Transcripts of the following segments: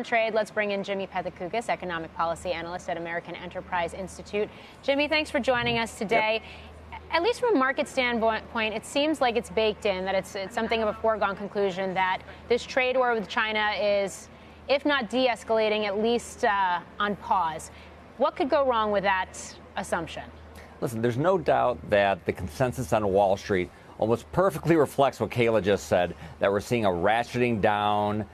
on trade, let's bring in Jimmy Pethokoukis, economic policy analyst at American Enterprise Institute. Jimmy, thanks for joining us today. Yep. At least from a market standpoint, it seems like it's baked in, that it's something of a foregone conclusion that this trade war with China is, if not de-escalating, at least on pause. What could go wrong with that assumption? Listen, there's no doubt that the consensus on Wall Street almost perfectly reflects what Kayla just said, that we're seeing a ratcheting down,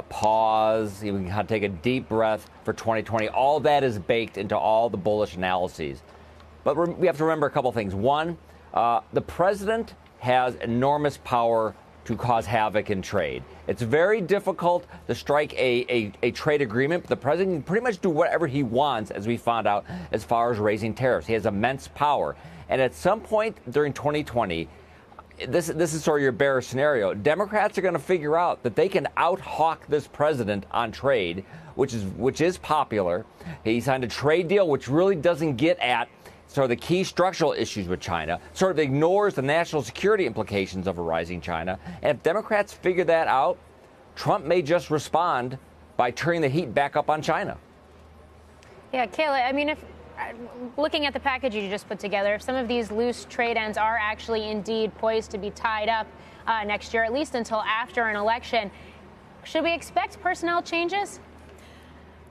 pause. We can kind of take a deep breath for 2020. All that is baked into all the bullish analyses. But we have to remember a couple things. One, the president has enormous power to cause havoc in trade. It's very difficult to strike a trade agreement, but the president can pretty much do whatever he wants, as we found out, as far as raising tariffs. He has immense power. And at some point during 2020, this is sort of your bear scenario. Democrats are going to figure out that they can out-hawk this president on trade, which is popular. He signed a trade deal which really doesn't get at sort of the key structural issues with China, sort of ignores the national security implications of a rising China. And if Democrats figure that out, Trump may just respond by turning the heat back up on China. Yeah, Kayla, I mean, if looking at the package you just put together, if some of these loose trade ends are actually indeed poised to be tied up next year, at least until after an election, should we expect personnel changes?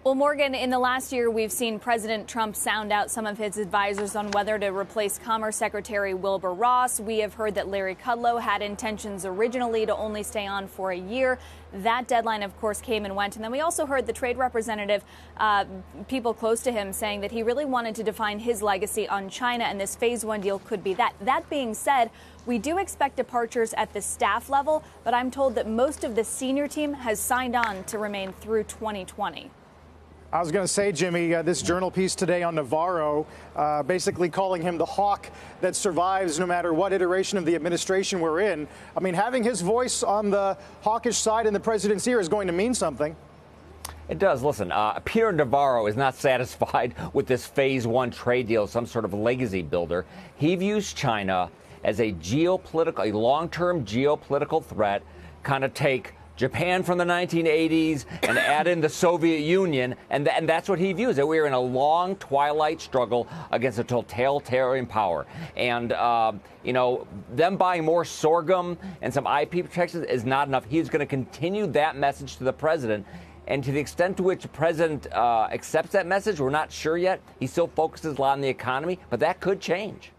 Well, Morgan, in the last year, we've seen President Trump sound out some of his advisors on whether to replace Commerce Secretary Wilbur Ross. We have heard that Larry Kudlow had intentions originally to only stay on for a year. That deadline, of course, came and went. And then we also heard the trade representative, people close to him, saying that he really wanted to define his legacy on China, and this phase one deal could be that. That being said, we do expect departures at the staff level, but I'm told that most of the senior team has signed on to remain through 2020. I was going to say, Jimmy, this journal piece today on Navarro, basically calling him the hawk that survives no matter what iteration of the administration we're in. I mean, having his voice on the hawkish side in the president's ear is going to mean something. It does. Listen, Peter Navarro is not satisfied with this phase one trade deal, some sort of legacy builder. He views China as a long-term geopolitical threat, kind of take Japan from the 1980s and add in the Soviet Union, and that's what he views, that we're in a long twilight struggle against a totalitarian power. And, them buying more sorghum and some IP protections is not enough. He's going to continue that message to the president. And to the extent to which the president accepts that message, we're not sure yet. He still focuses a lot on the economy, but that could change.